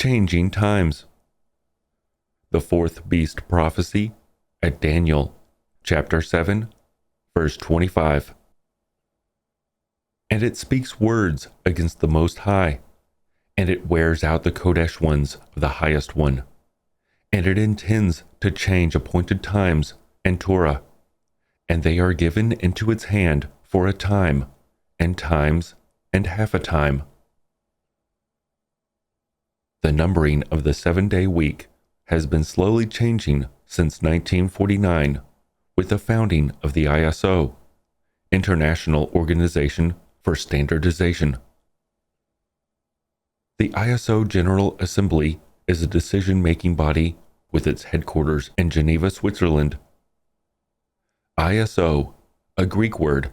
changing times. The fourth beast prophecy at Daniel, chapter 7, verse 25. And it speaks words against the Most High, and it wears out the Kodesh ones of the Highest One, and it intends to change appointed times and Torah, and they are given into its hand for a time, and times, and half a time. The numbering of the 7-day week has been slowly changing since 1949 with the founding of the ISO, International Organization for Standardization. The ISO General Assembly is a decision-making body with its headquarters in Geneva, Switzerland. ISO, a Greek word,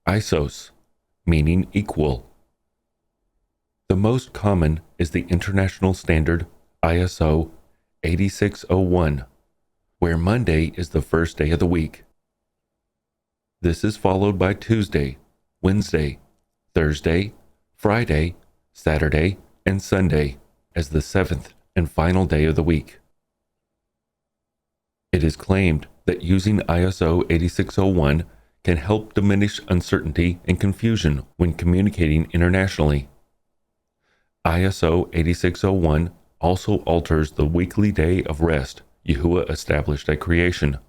isos, meaning equal. The most common is the international standard ISO 8601, where Monday is the first day of the week. This is followed by Tuesday, Wednesday, Thursday, Friday, Saturday, and Sunday as the seventh and final day of the week. It is claimed that using ISO 8601 can help diminish uncertainty and confusion when communicating internationally. ISO 8601 also alters the weekly day of rest Yahuah established at creation.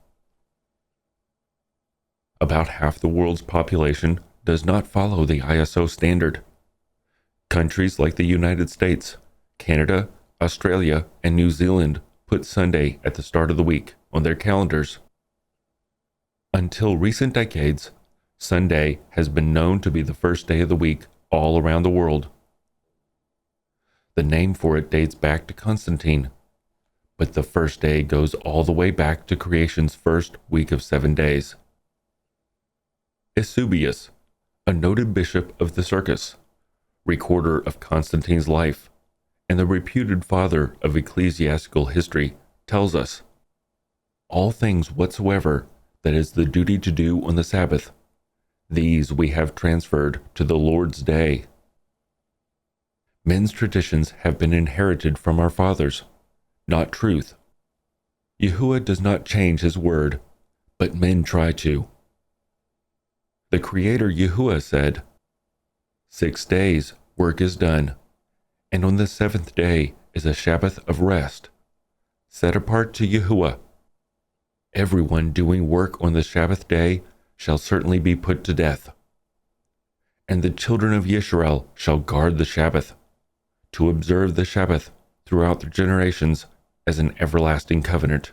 About half the world's population does not follow the ISO standard. Countries like the United States, Canada, Australia, and New Zealand put Sunday at the start of the week on their calendars. Until recent decades, Sunday has been known to be the first day of the week all around the world. The name for it dates back to Constantine, but the first day goes all the way back to creation's first week of 7 days. Eusebius, a noted bishop of the Circus, recorder of Constantine's life, and the reputed father of ecclesiastical history, tells us, "All things whatsoever that is the duty to do on the Sabbath, these we have transferred to the Lord's day." Men's traditions have been inherited from our fathers, not truth. Yahuah does not change his word, but men try to. The Creator Yahuah said, 6 days work is done, and on the 7th day is a Sabbath of rest, set apart to Yahuah. Everyone doing work on the Sabbath day shall certainly be put to death. And the children of Yisrael shall guard the Sabbath, to observe the Sabbath throughout their generations as an everlasting covenant.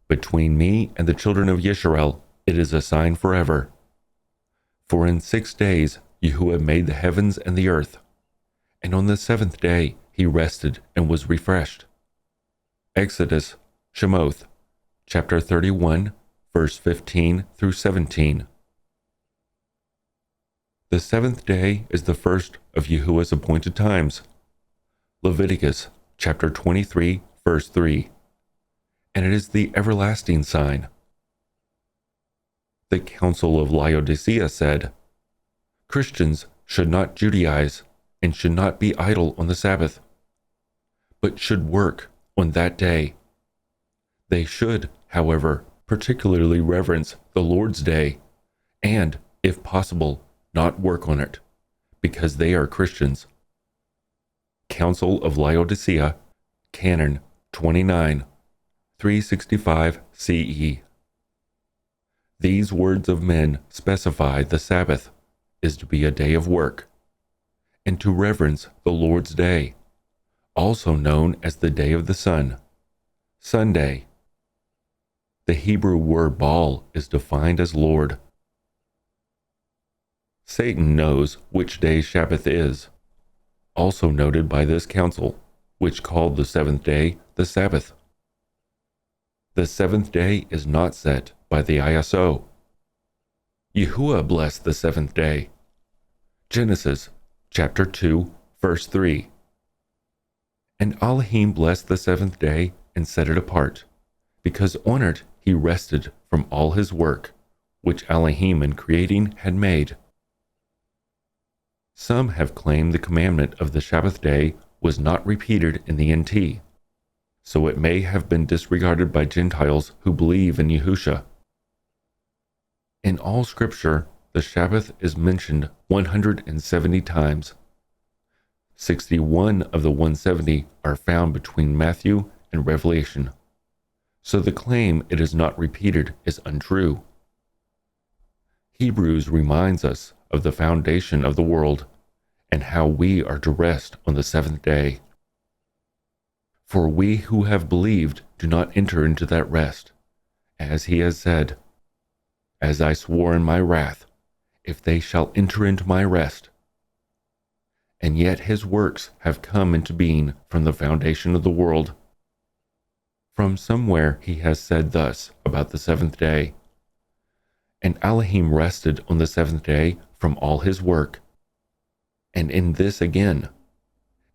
Between me and the children of Yisrael it is a sign forever. For in 6 days Yahuah made the heavens and the earth, and on the 7th day he rested and was refreshed. Exodus, Shemoth, chapter 31, verse 15 through 17. The 7th day is the first of Yahuah's appointed times. Leviticus chapter 23, verse 3. And it is the everlasting sign. The Council of Laodicea said, Christians should not Judaize and should not be idle on the Sabbath, but should work on that day. They should, however, particularly reverence the Lord's day and, if possible, not work on it, because they are Christians. Council of Laodicea, Canon 29, 365 CE. These words of men specify the Sabbath is to be a day of work, and to reverence the Lord's day, also known as the day of the sun, Sunday. The Hebrew word Baal is defined as Lord. Satan knows which day Sabbath is, also noted by this council, which called the 7th day the Sabbath. The 7th day is not set by the ISO. Yahuah blessed the 7th day. Genesis chapter 2, verse 3. And Elohim blessed the 7th day and set it apart, because on it he rested from all his work, which Elohim in creating had made. Some have claimed the commandment of the Sabbath day was not repeated in the NT, so it may have been disregarded by Gentiles who believe in Yahusha. In all Scripture, the Sabbath is mentioned 170 times. 61 of the 170 are found between Matthew and Revelation, so the claim it is not repeated is untrue. Hebrews reminds us of the foundation of the world and how we are to rest on the seventh day. For we who have believed do not enter into that rest, as he has said, "As I swore in my wrath, if they shall enter into my rest." And yet his works have come into being from the foundation of the world. From somewhere he has said thus about the seventh day, "And Elohim rested on the seventh day from all his work." And in this again,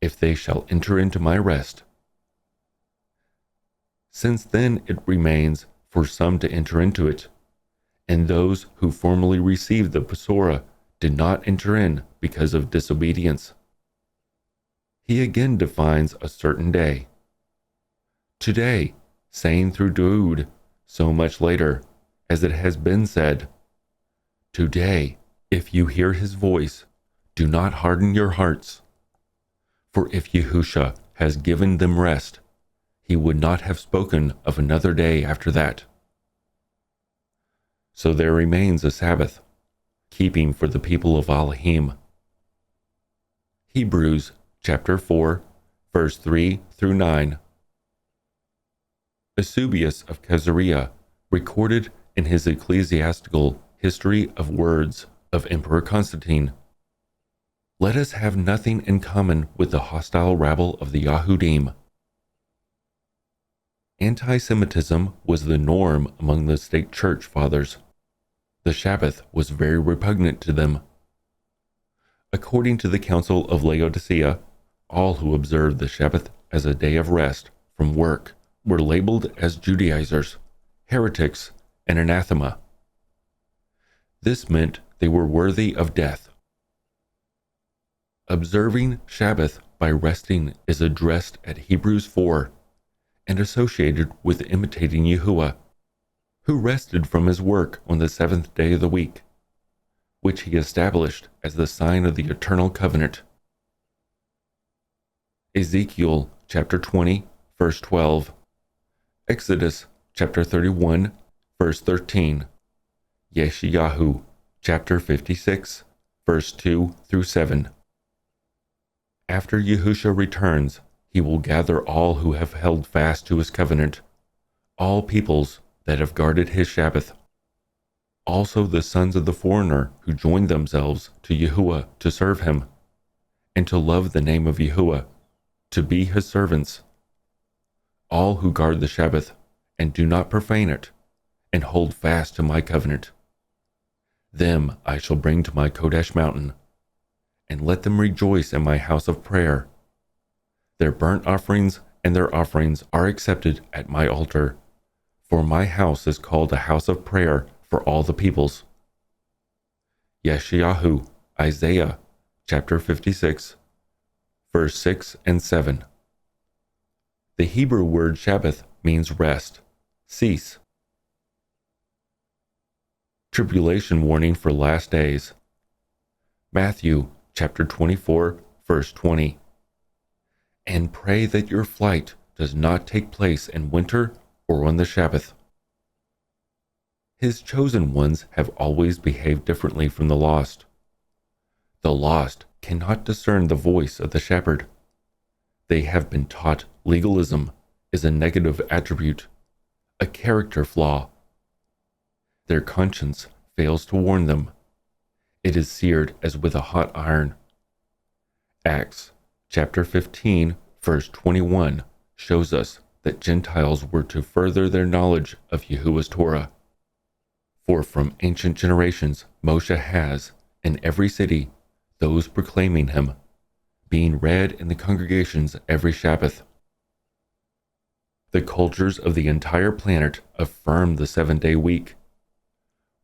"If they shall enter into my rest." Since then it remains for some to enter into it, and those who formerly received the Torah did not enter in because of disobedience. He again defines a certain day. Today, saying through Daud so much later, as it has been said, "Today, if you hear his voice, do not harden your hearts. For if Yahusha has given them rest, he would not have spoken of another day after that." So there remains a Sabbath, keeping for the people of Elohim. Hebrews chapter 4, verse 3 through 9. Eusebius of Caesarea recorded in his ecclesiastical History of Words of Emperor Constantine, "Let us have nothing in common with the hostile rabble of the Yahudim." Anti-Semitism was the norm among the state church fathers. The Sabbath was very repugnant to them. According to the Council of Laodicea, all who observed the Sabbath as a day of rest from work were labeled as Judaizers, heretics, and anathema. This meant they were worthy of death. Observing Sabbath by resting is addressed at Hebrews 4 and associated with imitating Yahuah, who rested from his work on the seventh day of the week, which he established as the sign of the eternal covenant. Ezekiel chapter 20, verse 12. Exodus chapter 31, verse 13. Yeshayahu chapter 56, verse 2 through 7. After Yahusha returns, he will gather all who have held fast to his covenant, all peoples that have guarded his Sabbath. Also the sons of the foreigner who joined themselves to Yahuah to serve him, and to love the name of Yahuah, to be his servants. All who guard the Sabbath, and do not profane it, and hold fast to my covenant. Them I shall bring to my Kodesh mountain, and let them rejoice in my house of prayer. Their burnt offerings and their offerings are accepted at my altar, for my house is called a house of prayer for all the peoples. Yeshayahu, Isaiah, chapter 56, verse 6 and 7. The Hebrew word Sabbath means rest, cease. Tribulation warning for last days. Matthew, chapter 24, verse 20. And pray that your flight does not take place in winter or on the Sabbath. His chosen ones have always behaved differently from the lost. The lost cannot discern the voice of the shepherd. They have been taught legalism is a negative attribute, a character flaw. Their conscience fails to warn them. It is seared as with a hot iron. Acts chapter 15, verse 21 shows us that Gentiles were to further their knowledge of Yahuwah's Torah. For from ancient generations Moshe has, in every city, those proclaiming him, being read in the congregations every Sabbath. The cultures of the entire planet affirm the seven-day week.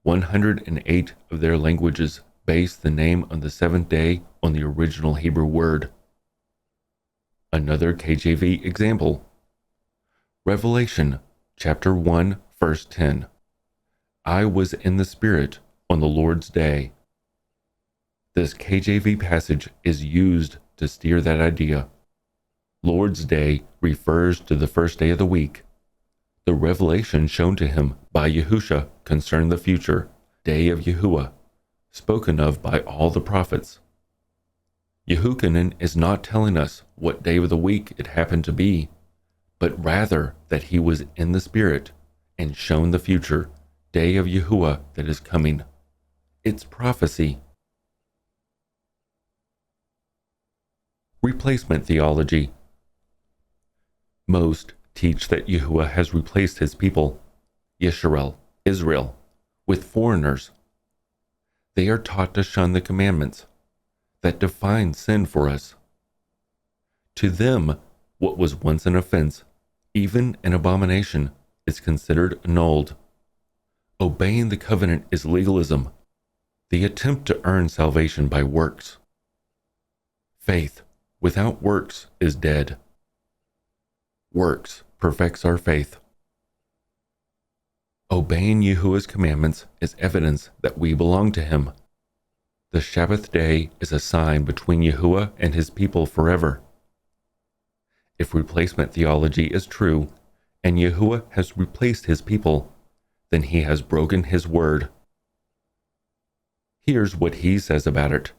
108 of their languages base the name on the seventh day on the original Hebrew word. Another KJV example. Revelation chapter 1, verse 10. I was in the Spirit on the Lord's day. This KJV passage is used to steer that idea. Lord's Day refers to the first day of the week. The revelation shown to him by Yahusha concerned the future day of Yahuah, spoken of by all the prophets. Yehukanan is not telling us what day of the week it happened to be, but rather that he was in the Spirit and shown the future day of Yahuah that is coming. It's prophecy. Replacement theology. Most teach that Yahuah has replaced his people, Yisrael, Israel, with foreigners. They are taught to shun the commandments that define sin for us. To them, what was once an offense, even an abomination, is considered annulled. Obeying the covenant is legalism, the attempt to earn salvation by works. Faith without works is dead. Works perfects our faith. Obeying Yahuah's commandments is evidence that we belong to him. The Sabbath day is a sign between Yahuah and his people forever. If replacement theology is true, and Yahuah has replaced his people, then he has broken his word. Here's what he says about it.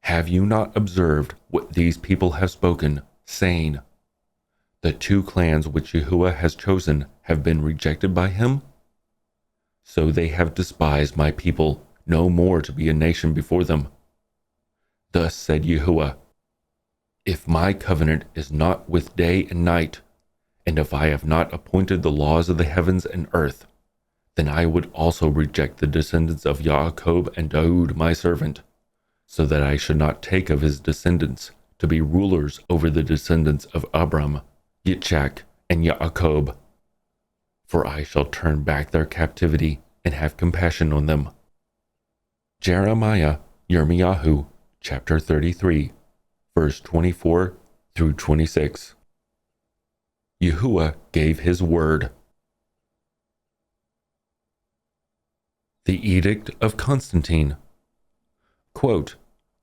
Have you not observed what these people have spoken, saying, the two clans which Yahuah has chosen have been rejected by him? So they have despised my people, no more to be a nation before them. Thus said Yahuah, if my covenant is not with day and night, and if I have not appointed the laws of the heavens and earth, then I would also reject the descendants of Yaakov and Daud my servant, so that I should not take of his descendants to be rulers over the descendants of Abram, Yitzchak, and Yaakov. For I shall turn back their captivity and have compassion on them. Jeremiah, Yirmiyahu, chapter 33, verse 24 through 26. Yahuah gave his word. The Edict of Constantine. Quote,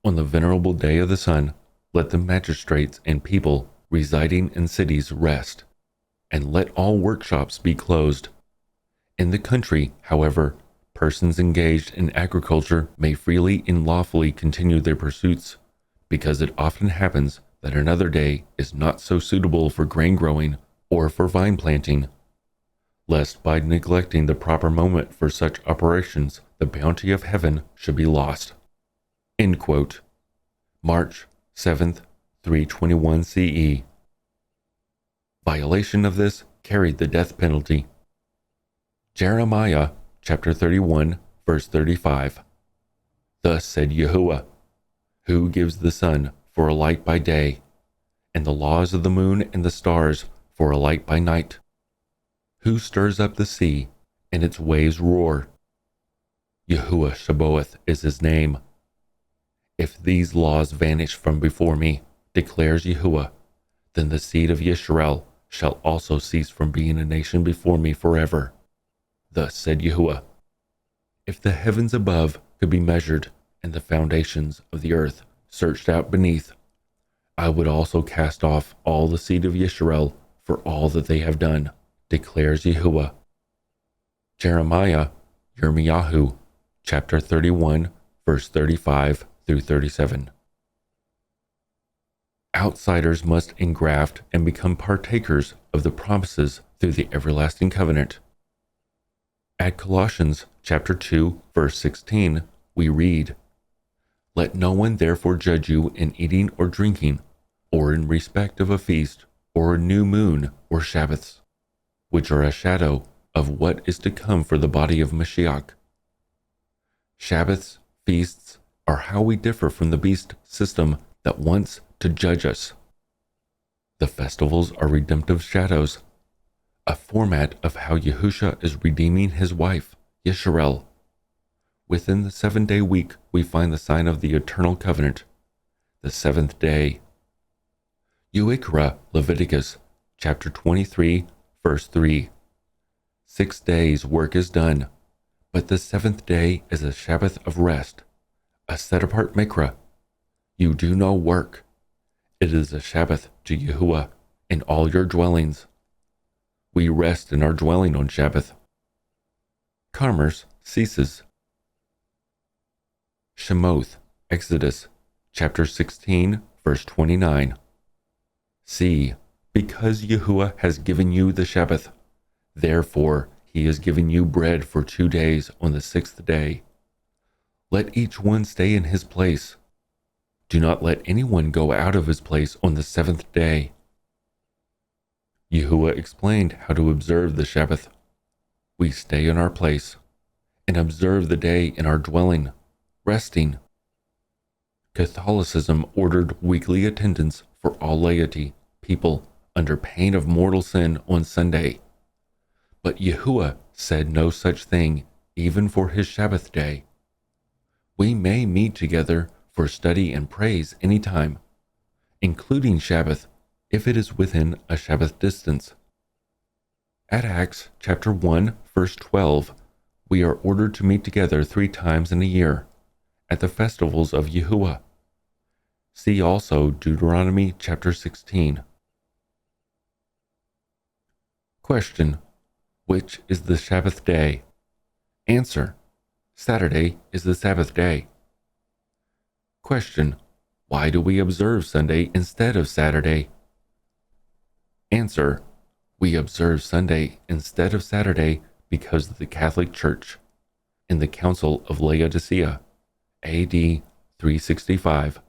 on the venerable day of the sun, let the magistrates and people residing in cities rest, and let all workshops be closed. In the country, however, persons engaged in agriculture may freely and lawfully continue their pursuits, because it often happens that another day is not so suitable for grain growing or for vine planting, lest by neglecting the proper moment for such operations, the bounty of heaven should be lost. End quote. March 7th, 321 CE. Violation of this carried the death penalty. Jeremiah chapter 31, verse 35. Thus said Yahuah, who gives the sun for a light by day, and the laws of the moon and the stars for a light by night? Who stirs up the sea, and its waves roar? Yahuah Shabboth is his name. If these laws vanish from before me, declares Yahuah, then the seed of Yisrael shall also cease from being a nation before me forever. Thus said Yahuah, if the heavens above could be measured, and the foundations of the earth searched out beneath, I would also cast off all the seed of Yisrael for all that they have done, declares Yahuah. Jeremiah, Yirmiyahu, chapter 31, verse 35 through 37. Outsiders must engraft and become partakers of the promises through the everlasting covenant. At Colossians chapter 2, verse 16, we read, let no one therefore judge you in eating or drinking, or in respect of a feast, or a new moon, or Sabbaths, which are a shadow of what is to come for the body of Mashiach. Sabbaths, feasts, are how we differ from the beast system that wants to judge us. The festivals are redemptive shadows, a format of how Yahusha is redeeming his wife, Yisrael. Within the 7-day week, we find the sign of the eternal covenant, the seventh day, Yahuah Leviticus chapter 23, verse 3. 6 days work is done, but the seventh day is a Sabbath of rest, a set-apart mikra. You do no work. It is a Sabbath to Yahuah in all your dwellings. We rest in our dwelling on Sabbath. Commerce ceases. Shemoth, Exodus, chapter 16, verse 29. See, because Yahuah has given you the Sabbath, therefore he has given you bread for 2 days on the 6th day. Let each one stay in his place. Do not let anyone go out of his place on the 7th day. Yahuah explained how to observe the Sabbath. We stay in our place and observe the day in our dwelling, resting. Catholicism ordered weekly attendance for all laity, people under pain of mortal sin on Sunday. But Yahuah said no such thing, even for his Sabbath day. We may meet together for study and praise anytime, including Sabbath, if it is within a Sabbath distance. At Acts chapter 1, verse 12, we are ordered to meet together 3 times in a year, at the festivals of Yahuah. See also Deuteronomy chapter 16. Question: which is the Sabbath day? Answer: Saturday is the Sabbath day. Question: why do we observe Sunday instead of Saturday? Answer: we observe Sunday instead of Saturday because the Catholic Church, in the Council of Laodicea, AD 365,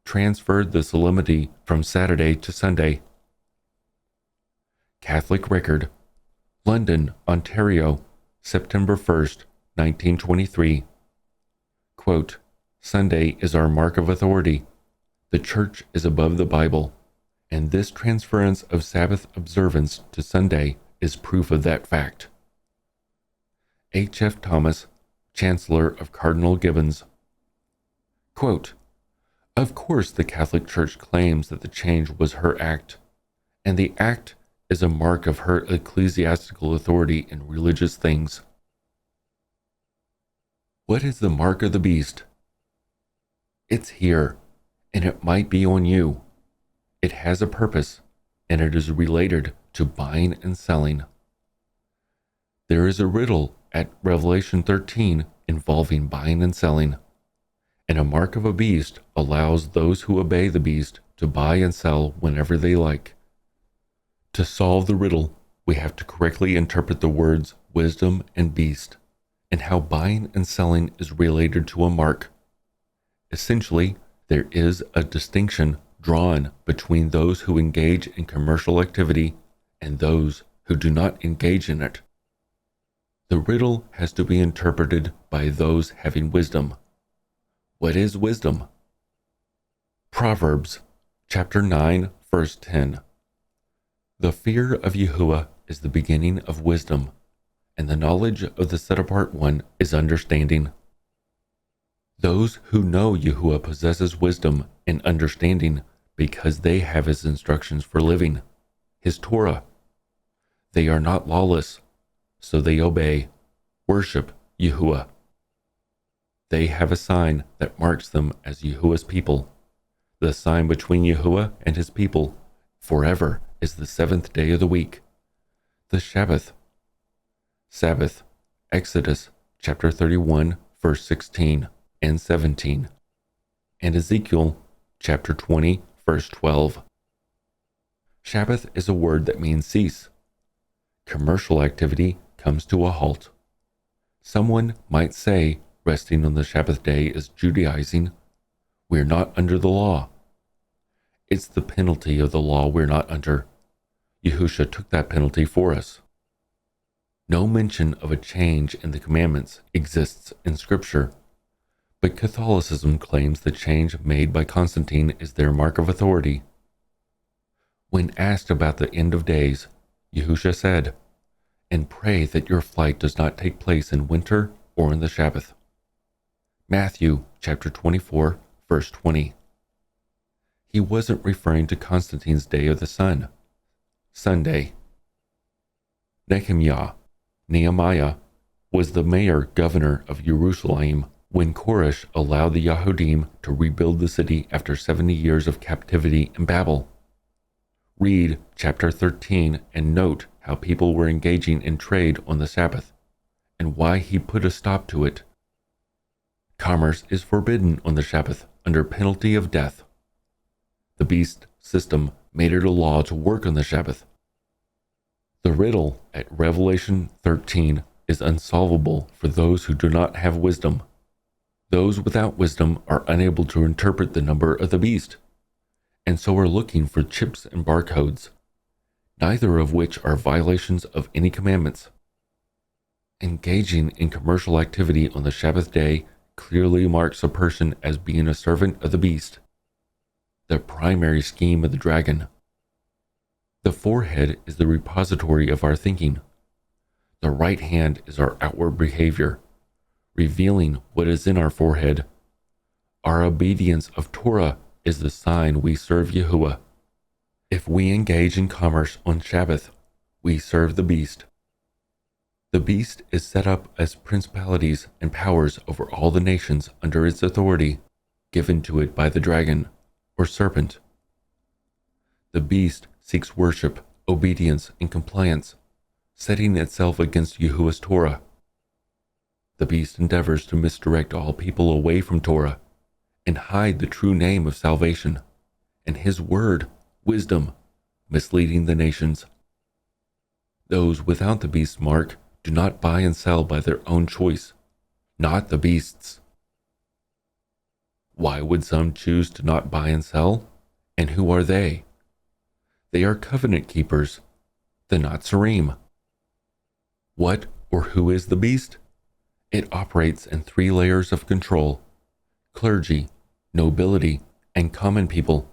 transferred the solemnity from Saturday to Sunday. Catholic Record, London, Ontario, September 1st, 1923. Quote, Sunday is our mark of authority. The Church is above the Bible, and this transference of Sabbath observance to Sunday is proof of that fact. H. F. Thomas, Chancellor of Cardinal Gibbons. Quote, of course the Catholic Church claims that the change was her act, and the act is a mark of her ecclesiastical authority in religious things. What is the mark of the beast? It's here, and it might be on you. It has a purpose, and it is related to buying and selling. There is a riddle at Revelation 13 involving buying and selling, and a mark of a beast allows those who obey the beast to buy and sell whenever they like. To solve the riddle, we have to correctly interpret the words wisdom and beast, and how buying and selling is related to a mark. Essentially, there is a distinction drawn between those who engage in commercial activity and those who do not engage in it. The riddle has to be interpreted by those having wisdom. What is wisdom? Proverbs, chapter 9, verse 10. The fear of Yahuah is the beginning of wisdom, and the knowledge of the set-apart one is understanding. Those who know Yahuah possesses wisdom and understanding because they have his instructions for living, his Torah. They are not lawless, so they obey, worship Yahuah. They have a sign that marks them as Yahuah's people. The sign between Yahuah and his people forever is the 7th day of the week, the Sabbath. Sabbath, Exodus chapter 31, verse 16 and 17, and Ezekiel chapter 20, verse 12. Sabbath is a word that means cease. Commercial activity comes to a halt. Someone might say resting on the Sabbath day is Judaizing. We're not under the law. It's the penalty of the law we're not under. Yahusha took that penalty for us. No mention of a change in the commandments exists in Scripture, but Catholicism claims the change made by Constantine is their mark of authority. When asked about the end of days, Yahusha said, and pray that your flight does not take place in winter or in the Sabbath. Matthew chapter 24, verse 20. he wasn't referring to Constantine's Day of the Sun, Sunday. Nehemiah was the mayor-governor of Jerusalem when Koresh allowed the Yahudim to rebuild the city after 70 years of captivity in Babel. Read chapter 13 and note how people were engaging in trade on the Sabbath, and why he put a stop to it. Commerce is forbidden on the Sabbath under penalty of death. The beast system made it a law to work on the Sabbath. The riddle at Revelation 13 is unsolvable for those who do not have wisdom. Those without wisdom are unable to interpret the number of the beast, and so are looking for chips and barcodes, neither of which are violations of any commandments. Engaging in commercial activity on the Sabbath day clearly marks a person as being a servant of the beast, the primary scheme of the dragon. The forehead is the repository of our thinking. The right hand is our outward behavior, revealing what is in our forehead. Our obedience of Torah is the sign we serve Yahuah. If we engage in commerce on Sabbath, we serve the beast. The beast is set up as principalities and powers over all the nations under its authority, given to it by the dragon, or serpent. The beast seeks worship, obedience, and compliance, setting itself against Yahuah's Torah. The beast endeavors to misdirect all people away from Torah and hide the true name of salvation and his word, wisdom, misleading the nations. Those without the beast's mark do not buy and sell by their own choice, not the beast's. Why would some choose to not buy and sell? And who are they? They are covenant keepers, the Nazarene. What or who is the beast? It operates in 3 layers of control: clergy, nobility, and common people.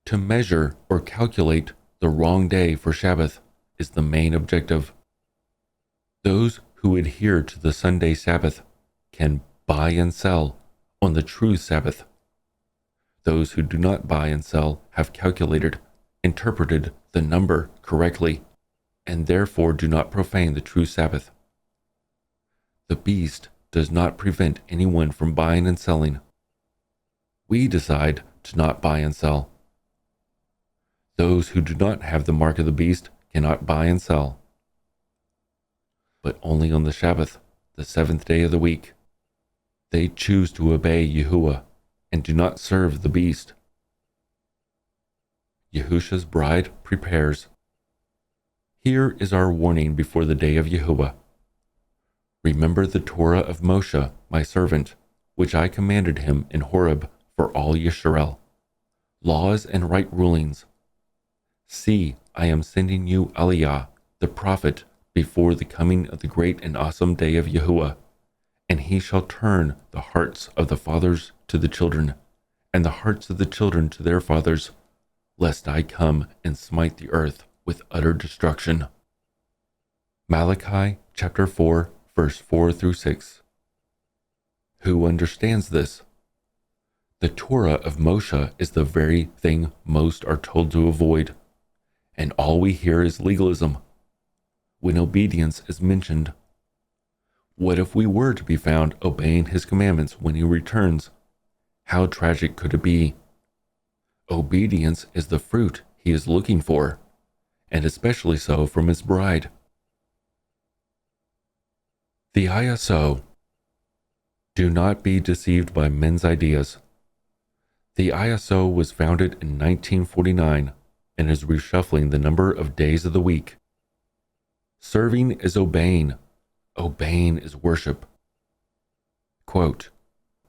To measure or calculate the wrong day for Sabbath is the main objective. Those who adhere to the Sunday Sabbath can buy and sell on the true Sabbath. Those who do not buy and sell have calculated, interpreted the number correctly, and therefore do not profane the true Sabbath. The beast does not prevent anyone from buying and selling. We decide to not buy and sell. Those who do not have the mark of the beast cannot buy and sell, but only on the Sabbath, the 7th day of the week. They choose to obey Yahuah and do not serve the beast. Yahusha's bride prepares. Here is our warning before the day of Yahuah. Remember the Torah of Moshe, my servant, which I commanded him in Horeb for all Yisrael, laws and right rulings. See, I am sending you Aliyah, the prophet, before the coming of the great and awesome day of Yahuah, and he shall turn the hearts of the fathers to the children, and the hearts of the children to their fathers, lest I come and smite the earth with utter destruction. Malachi chapter 4, verse 4 through 6. Who understands this? The Torah of Moshe is the very thing most are told to avoid, and all we hear is legalism when obedience is mentioned. What if we were to be found obeying his commandments when he returns? How tragic could it be? Obedience is the fruit he is looking for, and especially so from his bride. The ISO. Do not be deceived by men's ideas. The ISO was founded in 1949 and is reshuffling the number of days of the week. Serving is obeying. Obeying is worship. Quote,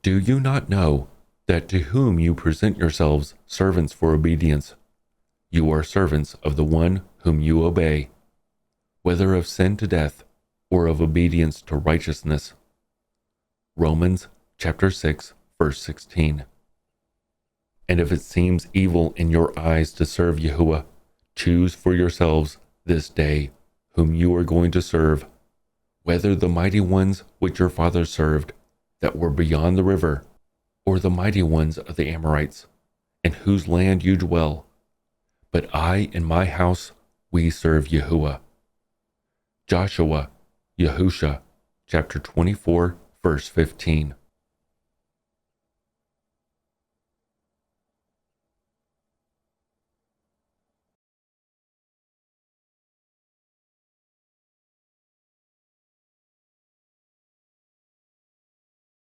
do you not know that to whom you present yourselves servants for obedience, you are servants of the one whom you obey, whether of sin to death or of obedience to righteousness? Romans chapter 6, verse 16. And if it seems evil in your eyes to serve Yahuah, choose for yourselves this day whom you are going to serve, whether the mighty ones which your fathers served, that were beyond the river, or the mighty ones of the Amorites, in whose land you dwell. But I and my house, we serve Yahuah. Joshua, Yahusha, chapter 24, verse 15.